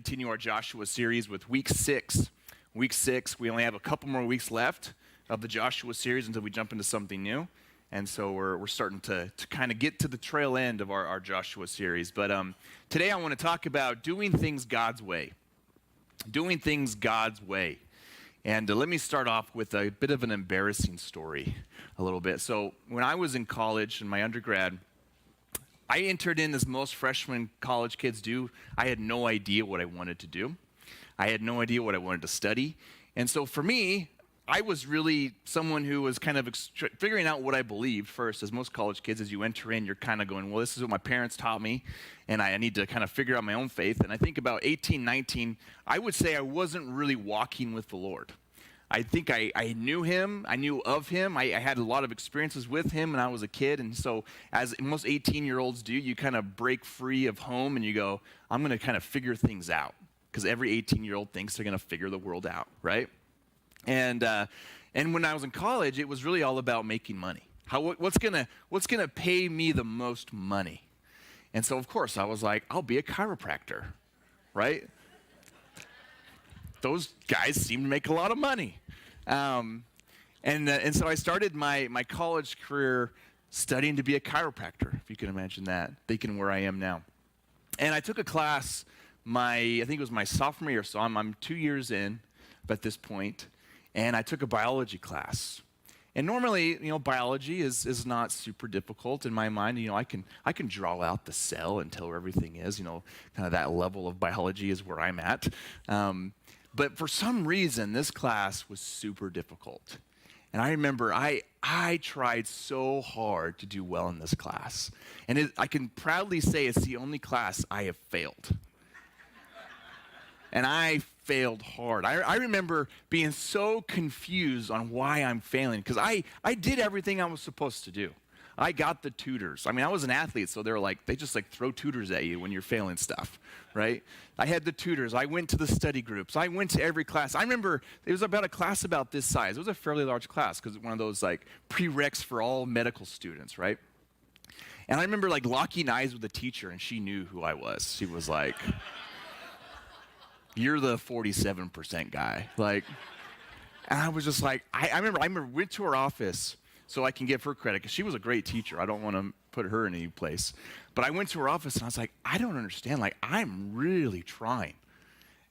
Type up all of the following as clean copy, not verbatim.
continue our Joshua series with week 6. Week 6, we only have a couple more weeks left of the Joshua series until we jump into something new. And so we're starting to kind of get to the trail end of our Joshua series. But today I want to talk about doing things God's way. Doing things God's way. And let me start off with a bit of an embarrassing story a little bit. So when I was in college, in my undergrad, I entered in as most freshman college kids do. I had no idea what I wanted to do. I had no idea what I wanted to study. And so for me, I was really someone who was kind of figuring out what I believed first. As most college kids, as you enter in, you're kind of going, well, this is what my parents taught me, and I need to kind of figure out my own faith. And I think about 18, 19, I would say I wasn't really walking with the Lord. I think I knew him, I knew of him, I had a lot of experiences with him when I was a kid, and so as most 18-year-olds do, you kind of break free of home and you go, I'm going to kind of figure things out, because every 18-year-old thinks they're going to figure the world out, right? And when I was in college, it was really all about making money. What's gonna pay me the most money? And so, of course, I was like, I'll be a chiropractor, right? Those guys seem to make a lot of money. And so I started my college career studying to be a chiropractor, if you can imagine that, thinking where I am now. And I took a class, I think it was my sophomore year, so I'm 2 years in at this point, and I took a biology class. And normally, biology is not super difficult in my mind. I can draw out the cell and tell where everything is. Kind of that level of biology is where I'm at. But for some reason, this class was super difficult. And I remember I tried so hard to do well in this class. And I can proudly say it's the only class I have failed. And I failed hard. I remember being so confused on why I'm failing, because I did everything I was supposed to do. I got the tutors. I was an athlete, so they just throw tutors at you when you're failing stuff, right? I had the tutors. I went to the study groups. I went to every class. I remember it was about a class about this size. It was a fairly large class because it's one of those prereqs for all medical students, right? And I remember locking eyes with the teacher, and she knew who I was. She was like, you're the 47% guy. And I was just like, I remember went to her office so I can give her credit, because she was a great teacher. I don't want to put her in any place. But I went to her office, and I was like, I don't understand. I'm really trying.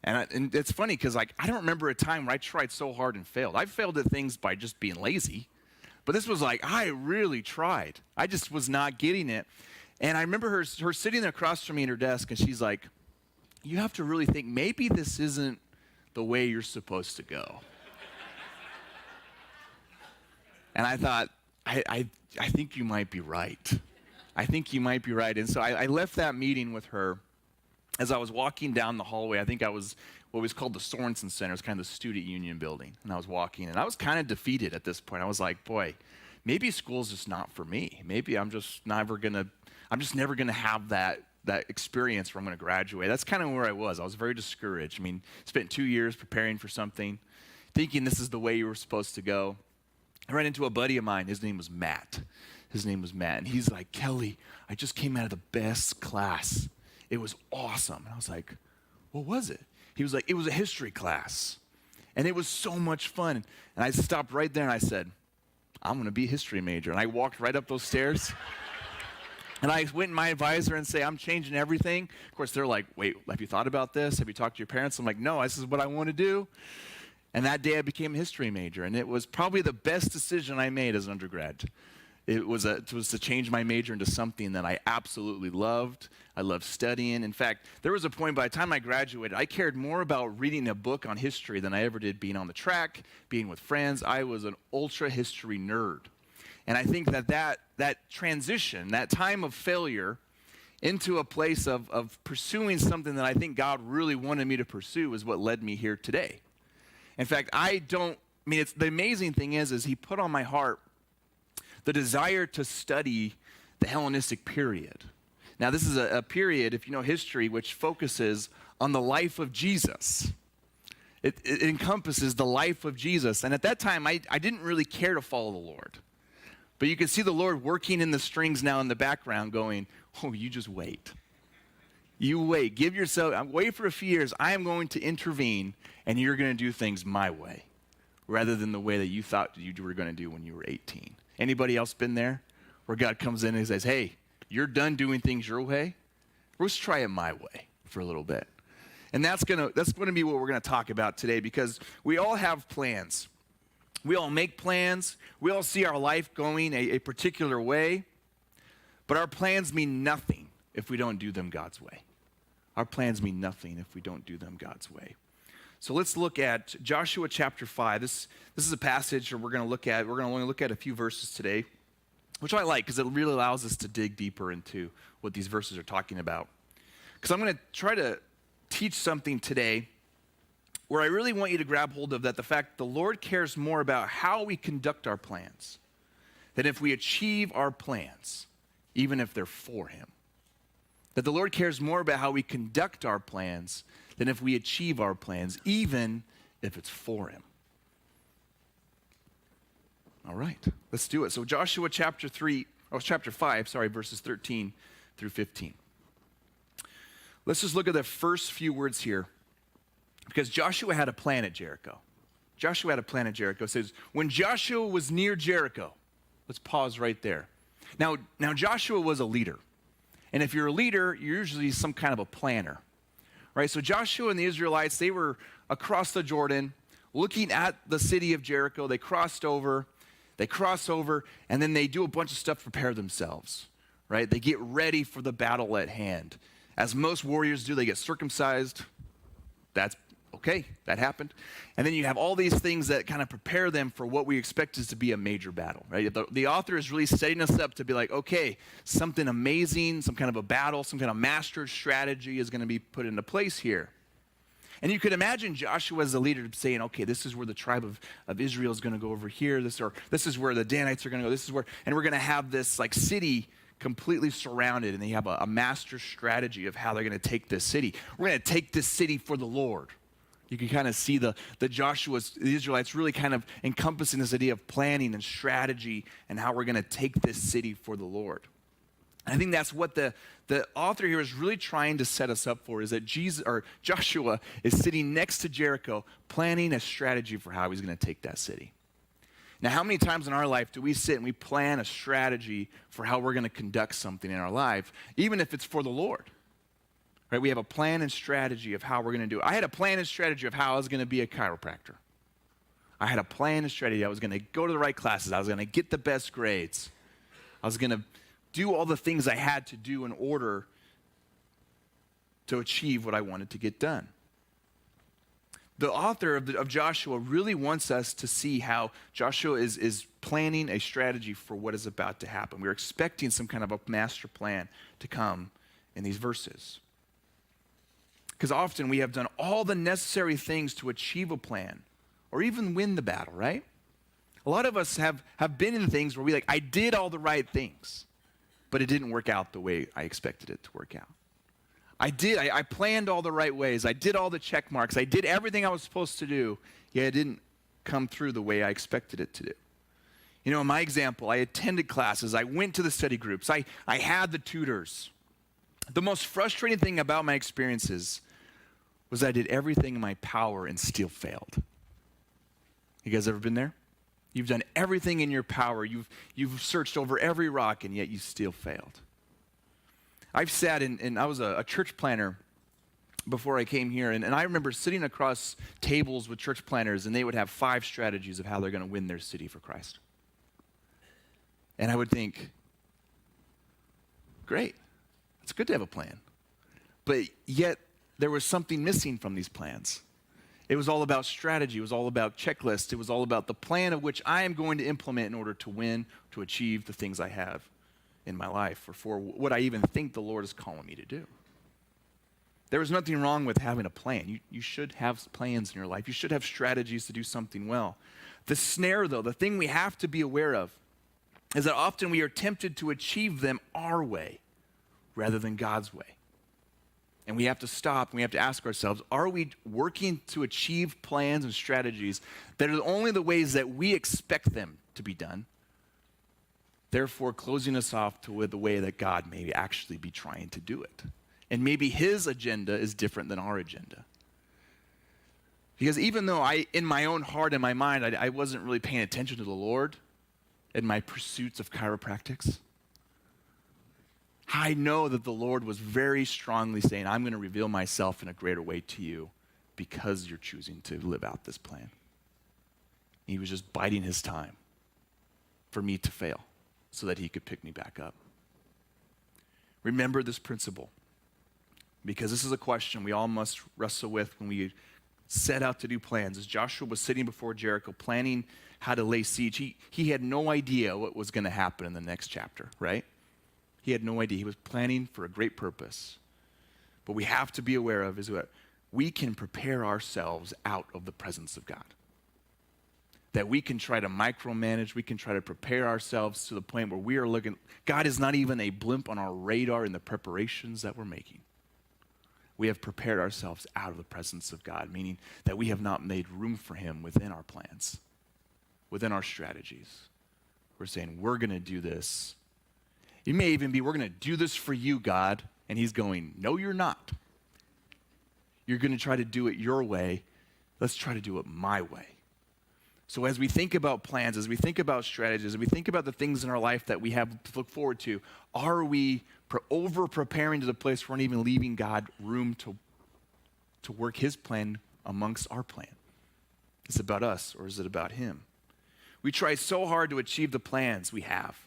And it's funny, because I don't remember a time where I tried so hard and failed. I failed at things by just being lazy. But this was I really tried. I just was not getting it. And I remember her sitting across from me at her desk, and she's like, you have to really think, maybe this isn't the way you're supposed to go. And I thought, I think you might be right. I think you might be right. And so I left that meeting with her. As I was walking down the hallway, I think I was what was called the Sorensen Center. It's kind of the student union building. And I was walking, and I was kind of defeated at this point. I was like, boy, maybe school's just not for me. Maybe I'm just never going to have that experience where I'm going to graduate. That's kind of where I was. I was very discouraged. Spent 2 years preparing for something, thinking this is the way you were supposed to go. I ran into a buddy of mine. His name was Matt. And he's like, Kelly, I just came out of the best class. It was awesome. And I was like, what was it? He was like, it was a history class. And it was so much fun. And I stopped right there and I said, I'm going to be a history major. And I walked right up those stairs. And I went to my advisor and say, I'm changing everything. Of course, they're like, wait, have you thought about this? Have you talked to your parents? I'm like, no, this is what I want to do. And that day I became a history major. And it was probably the best decision I made as an undergrad. It was to change my major into something that I absolutely loved. I loved studying. In fact, there was a point by the time I graduated, I cared more about reading a book on history than I ever did being on the track, being with friends. I was an ultra history nerd. And I think that transition, that time of failure into a place of pursuing something that I think God really wanted me to pursue is what led me here today. In fact, it's the amazing thing is he put on my heart the desire to study the Hellenistic period. Now, this is a period, if you know history, which focuses on the life of Jesus. It encompasses the life of Jesus. And at that time, I didn't really care to follow the Lord. But you can see the Lord working in the strings now in the background going, oh, you just wait. You wait. Give yourself, wait for a few years. I am going to intervene, and you're going to do things my way rather than the way that you thought you were going to do when you were 18. Anybody else been there where God comes in and says, hey, you're done doing things your way? Let's try it my way for a little bit. And that's going to be what we're going to talk about today, because we all have plans. We all make plans. We all see our life going a particular way. But our plans mean nothing if we don't do them God's way. Our plans mean nothing if we don't do them God's way. So let's look at Joshua chapter 5. This is a passage that we're going to only look at a few verses today, which I like because it really allows us to dig deeper into what these verses are talking about. Because I'm going to try to teach something today where I really want you to grab hold of that, the fact the Lord cares more about how we conduct our plans than if we achieve our plans, even if they're for Him. That the Lord cares more about how we conduct our plans than if we achieve our plans, even if it's for Him. All right, let's do it. So Joshua chapter 5, verses 13 through 15. Let's just look at the first few words here, because Joshua had a plan at Jericho. Joshua had a plan at Jericho. It says, when Joshua was near Jericho, let's pause right there. Now Joshua was a leader. And if you're a leader, you're usually some kind of a planner, right? So Joshua and the Israelites, they were across the Jordan, looking at the city of Jericho. They cross over, and then they do a bunch of stuff to prepare themselves, right? They get ready for the battle at hand. As most warriors do, they get circumcised. That's okay, that happened. And then you have all these things that kind of prepare them for what we expect is to be a major battle, right? The author is really setting us up to be like, okay, something amazing, some kind of a battle, some kind of master strategy is going to be put into place here. And you could imagine Joshua as the leader saying, okay, this is where the tribe of Israel is going to go over here. This is where the Danites are going to go. And we're going to have this like city completely surrounded, and they have a master strategy of how they're going to take this city. We're going to take this city for the Lord. You can kind of see the Israelites really kind of encompassing this idea of planning and strategy and how we're going to take this city for the Lord. And I think that's what the author here is really trying to set us up for, is that Joshua is sitting next to Jericho planning a strategy for how he's going to take that city. Now, how many times in our life do we sit and we plan a strategy for how we're going to conduct something in our life, even if it's for the Lord? Right? We have a plan and strategy of how we're going to do it. I had a plan and strategy of how I was going to be a chiropractor. I had a plan and strategy. I was going to go to the right classes. I was going to get the best grades. I was going to do all the things I had to do in order to achieve what I wanted to get done. The author of Joshua really wants us to see how Joshua is planning a strategy for what is about to happen. We're expecting some kind of a master plan to come in these verses. Because often we have done all the necessary things to achieve a plan or even win the battle, right? A lot of us have been in things where I did all the right things, but it didn't work out the way I expected it to work out. I planned all the right ways. I did all the check marks. I did everything I was supposed to do, yet it didn't come through the way I expected it to do. You know, in my example, I attended classes. I went to the study groups. I had the tutors. The most frustrating thing about my experiences was I did everything in my power and still failed. You guys ever been there? You've done everything in your power. You've searched over every rock, and yet you still failed. I've sat and I was a church planner before I came here, and I remember sitting across tables with church planners, and they would have 5 strategies of how they're going to win their city for Christ. And I would think, great, it's good to have a plan. But yet, there was something missing from these plans. It was all about strategy. It was all about checklists. It was all about the plan of which I am going to implement in order to win, to achieve the things I have in my life, or for what I even think the Lord is calling me to do. There was nothing wrong with having a plan. You should have plans in your life. You should have strategies to do something well. The snare, though, the thing we have to be aware of, is that often we are tempted to achieve them our way rather than God's way. And we have to stop and we have to ask ourselves, are we working to achieve plans and strategies that are only the ways that we expect them to be done, therefore closing us off to the way that God may actually be trying to do it? And maybe his agenda is different than our agenda. Because even though in my own heart and my mind, I wasn't really paying attention to the Lord in my pursuits of chiropractics, I know that the Lord was very strongly saying, I'm going to reveal myself in a greater way to you because you're choosing to live out this plan. He was just biding his time for me to fail so that he could pick me back up. Remember this principle, because this is a question we all must wrestle with when we set out to do plans. As Joshua was sitting before Jericho planning how to lay siege, he had no idea what was going to happen in the next chapter, right? He had no idea. He was planning for a great purpose. But we have to be aware of is that we can prepare ourselves out of the presence of God. That we can try to micromanage, we can try to prepare ourselves to the point where we are looking, God is not even a blimp on our radar in the preparations that we're making. We have prepared ourselves out of the presence of God, meaning that we have not made room for him within our plans, within our strategies. We're saying, we're going to do this. It may even be, we're going to do this for you, God. And he's going, no, you're not. You're going to try to do it your way. Let's try to do it my way. So as we think about plans, as we think about strategies, as we think about the things in our life that we have to look forward to, are we over-preparing to the place where we're not even leaving God room to work his plan amongst our plan? Is it about us or is it about him? We try so hard to achieve the plans we have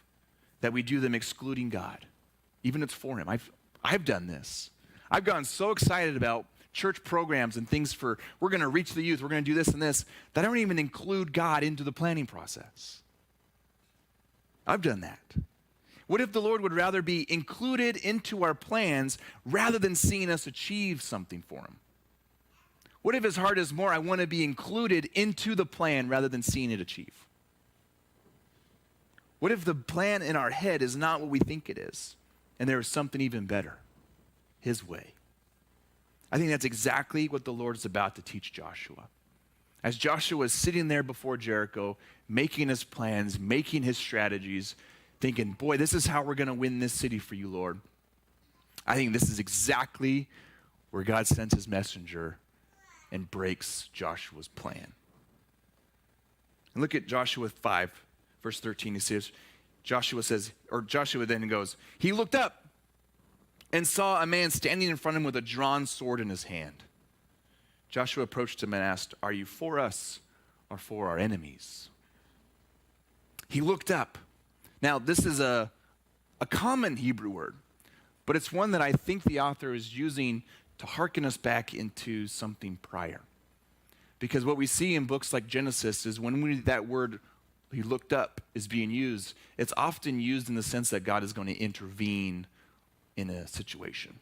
that we do them excluding God, even if it's for him. I've done this. I've gotten so excited about church programs and things for, we're going to reach the youth, we're going to do this and this, that I don't even include God into the planning process. I've done that. What if the Lord would rather be included into our plans rather than seeing us achieve something for him? What if his heart is more, I want to be included into the plan rather than seeing it achieve? What if the plan in our head is not what we think it is, and there is something even better, his way? I think that's exactly what the Lord is about to teach Joshua. As Joshua is sitting there before Jericho, making his plans, making his strategies, thinking, boy, this is how we're going to win this city for you, Lord. I think this is exactly where God sends his messenger and breaks Joshua's plan. And look at Joshua 5, verse 13. He says, Joshua then goes, he looked up and saw a man standing in front of him with a drawn sword in his hand. Joshua approached him and asked, are you for us or for our enemies? He looked up. Now, this is a common Hebrew word, but it's one that I think the author is using to hearken us back into something prior. Because what we see in books like Genesis is when that word, he looked up, is being used, it's often used in the sense that God is going to intervene in a situation,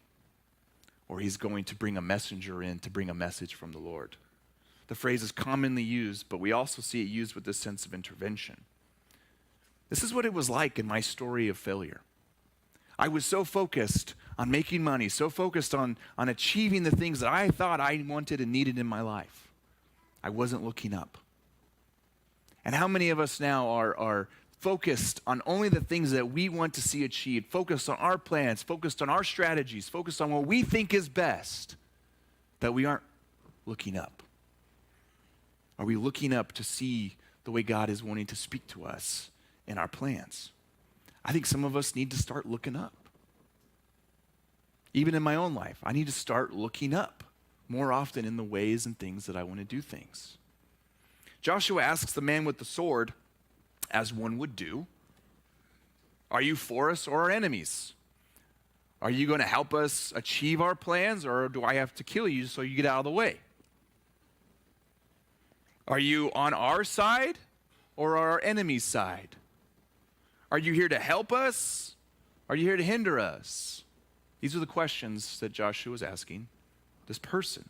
or he's going to bring a messenger in to bring a message from the Lord. The phrase is commonly used, but we also see it used with this sense of intervention. This is what it was like in my story of failure. I was so focused on making money, so focused on achieving the things that I thought I wanted and needed in my life. I wasn't looking up. And how many of us now are focused on only the things that we want to see achieved, focused on our plans, focused on our strategies, focused on what we think is best, that we aren't looking up? Are we looking up to see the way God is wanting to speak to us in our plans? I think some of us need to start looking up. Even in my own life, I need to start looking up more often in the ways and things that I want to do things. Joshua asks the man with the sword, as one would do, are you for us or our enemies? Are you going to help us achieve our plans, or do I have to kill you so you get out of the way? Are you on our side or our enemy's side? Are you here to help us? Are you here to hinder us? These are the questions that Joshua was asking this person.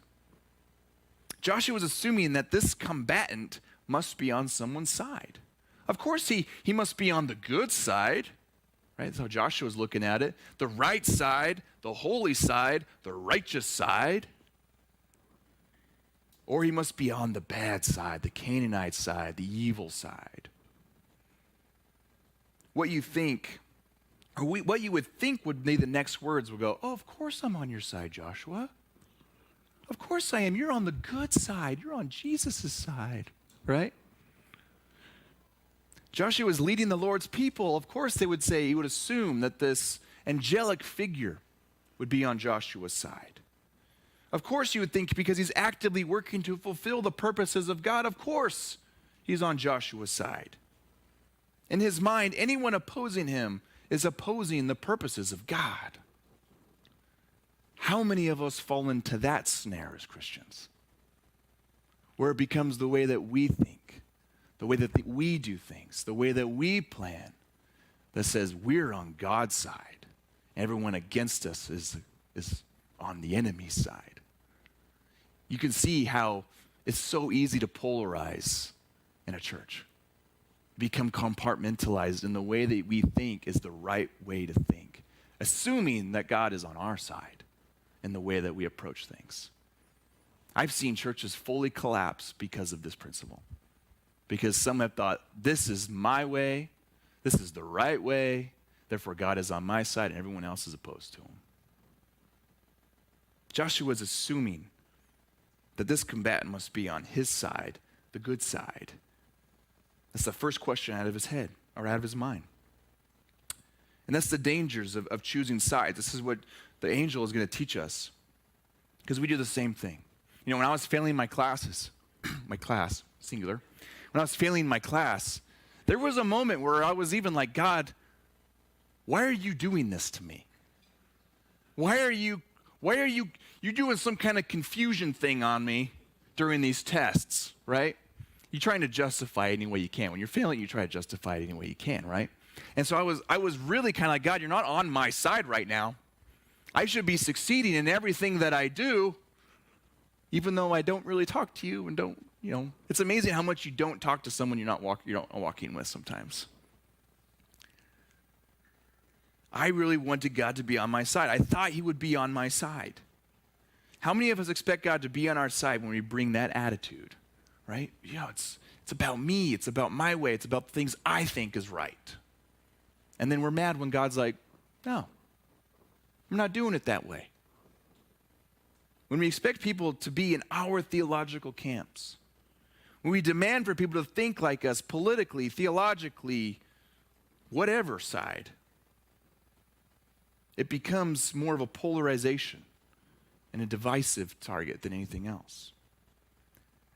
Joshua was assuming that this combatant must be on someone's side. Of course, he must be on the good side, right? That's how Joshua was looking at it. The right side, the holy side, the righteous side. Or he must be on the bad side, the Canaanite side, the evil side. What you think or what you would think would be the next words would go, oh, of course I'm on your side, Joshua. Of course I am. You're on the good side. You're on Jesus' side, right? Joshua was leading the Lord's people. Of course they would say, he would assume that this angelic figure would be on Joshua's side. Of course you would think because he's actively working to fulfill the purposes of God, of course he's on Joshua's side. In his mind, anyone opposing him is opposing the purposes of God. How many of us fall into that snare as Christians? Where it becomes the way that we think, the way that we do things, the way that we plan, that says we're on God's side. Everyone against us is on the enemy's side. You can see how it's so easy to polarize in a church. Become compartmentalized in the way that we think is the right way to think, assuming that God is on our side in the way that we approach things. I've seen churches fully collapse because of this principle. Because some have thought, this is my way, this is the right way, therefore God is on my side and everyone else is opposed to him. Joshua is assuming that this combatant must be on his side, the good side. That's the first question out of his head, or out of his mind. And that's the dangers of choosing sides. This is what the angel is going to teach us. Because we do the same thing. You know, when I was failing my classes, my class, singular, when I was failing my class, there was a moment where I was even like, God, why are you doing this to me? Why are you doing some kind of confusion thing on me during these tests, right? You're trying to justify it any way you can. When you're failing, you try to justify it any way you can, right? And so I was really kind of like, God, you're not on my side right now. I should be succeeding in everything that I do, even though I don't really talk to you and don't, you know. It's amazing how much you don't talk to someone you're not walking with sometimes. I really wanted God to be on my side. I thought he would be on my side. How many of us expect God to be on our side when we bring that attitude? Right? You know, it's about me. It's about my way. It's about the things I think is right. And then we're mad when God's like, no, I'm not doing it that way. When we expect people to be in our theological camps, when we demand for people to think like us politically, theologically, whatever side, it becomes more of a polarization and a divisive target than anything else.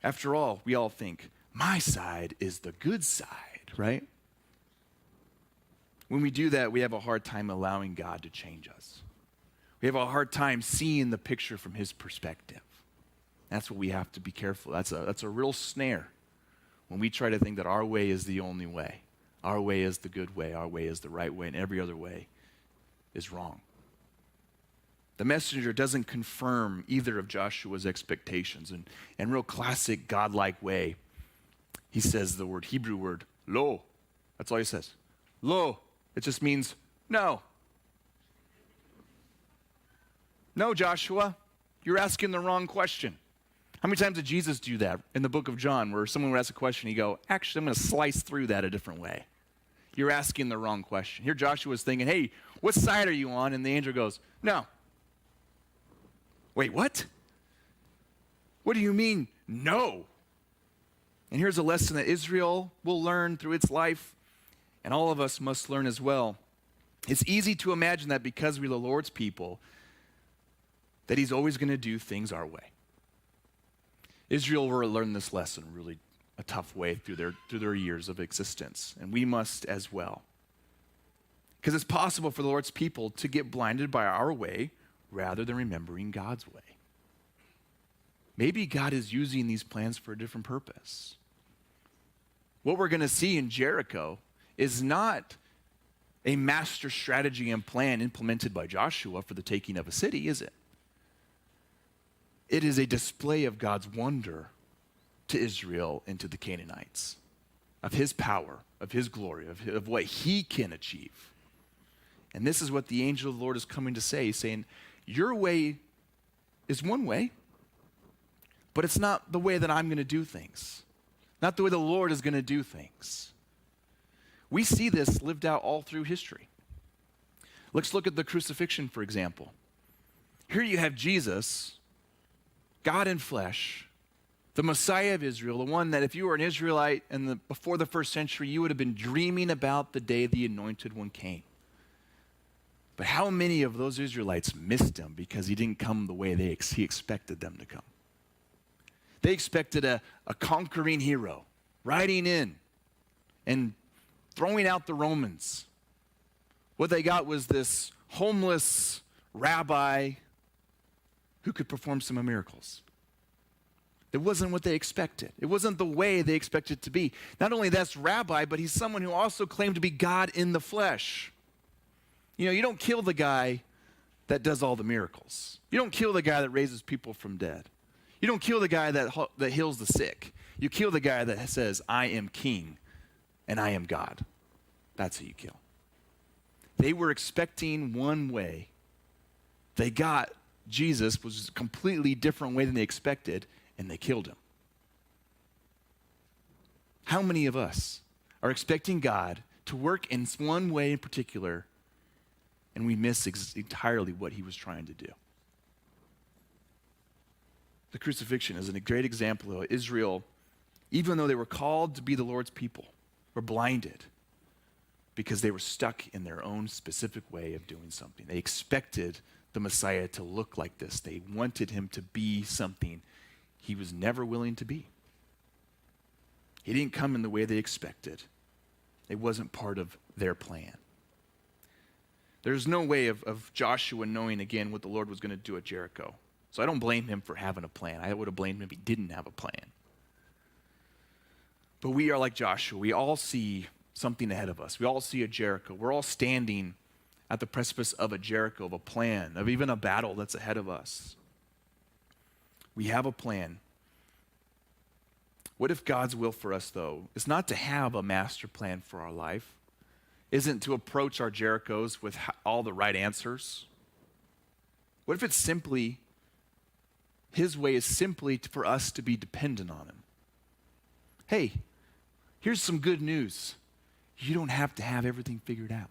After all, we all think, my side is the good side, right? When we do that, we have a hard time allowing God to change us. We have a hard time seeing the picture from his perspective. That's what we have to be careful. That's a real snare when we try to think that our way is the only way. Our way is the good way. Our way is the right way, and every other way is wrong. The messenger doesn't confirm either of Joshua's expectations. And in real classic godlike way, he says the Hebrew word, lo. That's all he says. Lo. It just means no. No, Joshua, you're asking the wrong question. How many times did Jesus do that in the book of John where someone would ask a question, he'd go, actually, I'm going to slice through that a different way. You're asking the wrong question. Here Joshua's thinking, hey, what side are you on? And the angel goes, no. Wait, what? What do you mean, no? And here's a lesson that Israel will learn through its life, and all of us must learn as well. It's easy to imagine that because we're the Lord's people, that he's always going to do things our way. Israel will learn this lesson really a tough way through their years of existence, and we must as well. Because it's possible for the Lord's people to get blinded by our way rather than remembering God's way. Maybe God is using these plans for a different purpose. What we're going to see in Jericho is not a master strategy and plan implemented by Joshua for the taking of a city, is it? It is a display of God's wonder to Israel and to the Canaanites, of his power, of his glory, of what he can achieve. And this is what the angel of the Lord is coming to say. He's saying, your way is one way, but it's not the way that I'm going to do things. Not the way the Lord is going to do things. We see this lived out all through history. Let's look at the crucifixion, for example. Here you have Jesus, God in flesh, the Messiah of Israel, the one that if you were an Israelite before the first century, you would have been dreaming about the day the anointed one came. But how many of those Israelites missed him because he didn't come the way he expected them to come? They expected a conquering hero riding in and throwing out the Romans. What they got was this homeless rabbi who could perform some miracles. It wasn't what they expected. It wasn't the way they expected it to be. Not only that's rabbi, but he's someone who also claimed to be God in the flesh. You know, you don't kill the guy that does all the miracles. You don't kill the guy that raises people from dead. You don't kill the guy that heals the sick. You kill the guy that says, I am king and I am God. That's who you kill. They were expecting one way. They got Jesus, was a completely different way than they expected, and they killed him. How many of us are expecting God to work in one way in particular, and we miss entirely what he was trying to do? The crucifixion is a great example of Israel, even though they were called to be the Lord's people, were blinded because they were stuck in their own specific way of doing something. They expected the Messiah to look like this. They wanted him to be something he was never willing to be. He didn't come in the way they expected. It wasn't part of their plan. There's no way of Joshua knowing again what the Lord was going to do at Jericho. So I don't blame him for having a plan. I would have blamed him if he didn't have a plan. But we are like Joshua. We all see something ahead of us. We all see a Jericho. We're all standing at the precipice of a Jericho, of a plan, of even a battle that's ahead of us. We have a plan. What if God's will for us, though, is not to have a master plan for our life, isn't to approach our Jerichos with all the right answers? What if it's simply, his way is simply for us to be dependent on him? Hey, here's some good news. You don't have to have everything figured out.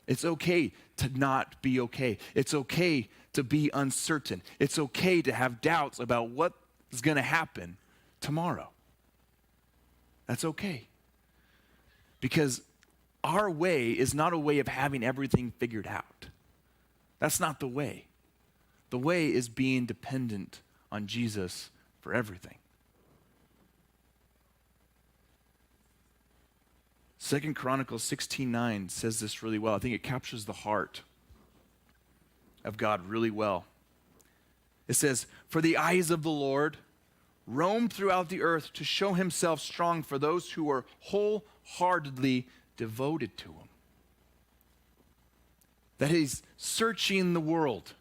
It's okay to not be okay. It's okay to be uncertain. It's okay to have doubts about what is going to happen tomorrow. That's okay. Because our way is not a way of having everything figured out. That's not the way. The way is being dependent on Jesus for everything. 2 Chronicles 16:9 says this really well. I think it captures the heart of God really well. It says, "For the eyes of the Lord roam throughout the earth to show himself strong for those who are wholeheartedly devoted to him." That he's searching the world,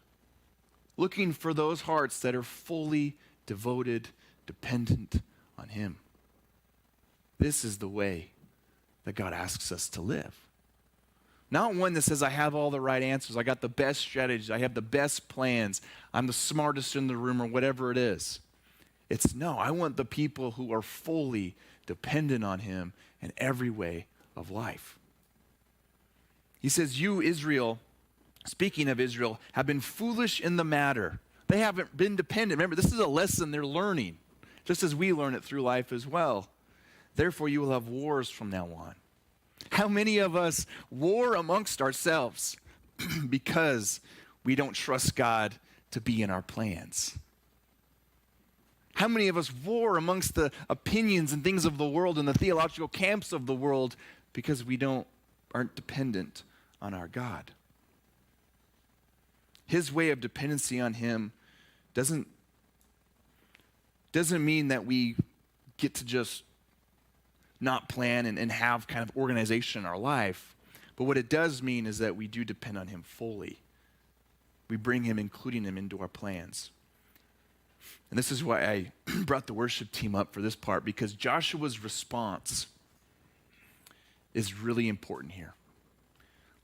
looking for those hearts that are fully devoted, dependent on him. This is the way that God asks us to live. Not one that says, I have all the right answers, I got the best strategies, I have the best plans, I'm the smartest in the room, or whatever it is. It's no, I want the people who are fully dependent on him in every way of life. He says, you, Israel, speaking of Israel, have been foolish in the matter. They haven't been dependent. Remember, this is a lesson they're learning, just as we learn it through life as well. Therefore, you will have wars from now on. How many of us war amongst ourselves because we don't trust God to be in our plans? How many of us war amongst the opinions and things of the world and the theological camps of the world because we aren't dependent on our God? His way of dependency on him doesn't mean that we get to just not plan and have kind of organization in our life. But what it does mean is that we do depend on him fully. We bring him, including him, into our plans. And this is why I brought the worship team up for this part, because Joshua's response is really important here.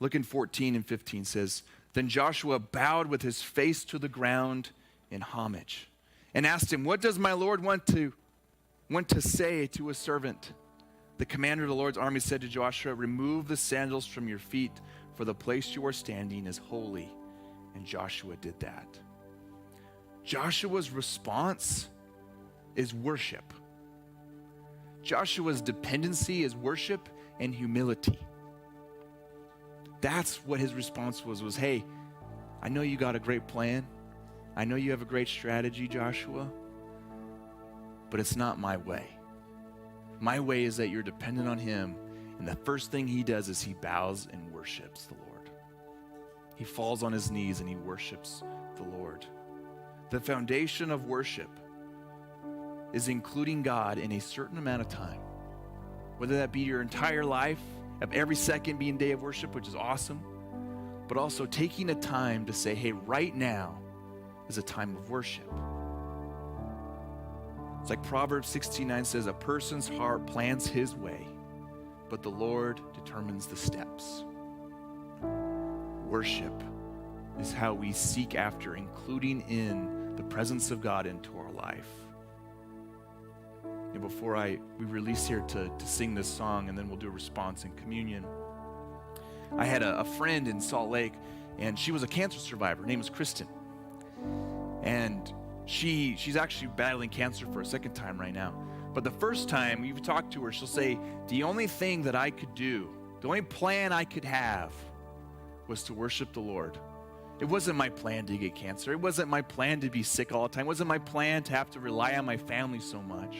Look in 14 and 15 says, "Then Joshua bowed with his face to the ground in homage and asked him, 'What does my Lord want to say to a servant?' The commander of the Lord's army said to Joshua, 'Remove the sandals from your feet, for the place you are standing is holy. And Joshua did that. Joshua's response is worship. Joshua's dependency is worship and humility. That's what his response was, hey, I know you got a great plan. I know you have a great strategy, Joshua, but it's not my way. My way is that you're dependent on him, and the first thing he does is he bows and worships the Lord. He falls on his knees and he worships the Lord. The foundation of worship is including God in a certain amount of time, whether that be your entire life, of every second being day of worship, which is awesome, but also taking a time to say, hey, right now is a time of worship. It's like Proverbs 16:9 says, a person's heart plans his way, but the Lord determines the steps. Worship is how we seek after including in the presence of God into our life. And before we release here to sing this song, and then we'll do a response in communion, I had a friend in Salt Lake, and she was a cancer survivor. Her name was Kristen. And she's actually battling cancer for a second time right now. But the first time you've talked to her, she'll say, the only thing that I could do, the only plan I could have was to worship the Lord. It wasn't my plan to get cancer. It wasn't my plan to be sick all the time. It wasn't my plan to have to rely on my family so much.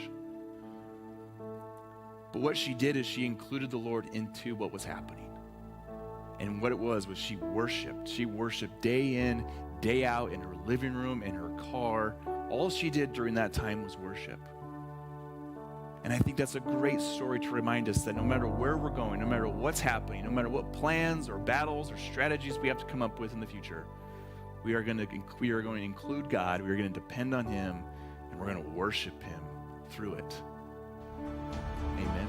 But what she did is she included the Lord into what was happening. And what it was she worshiped. She worshiped day in, day out, in her living room, in her car. All she did during that time was worship. And I think that's a great story to remind us that no matter where we're going, no matter what's happening, no matter what plans or battles or strategies we have to come up with in the future, we are going to include God, we are going to depend on him, and we're going to worship him through it. Amen.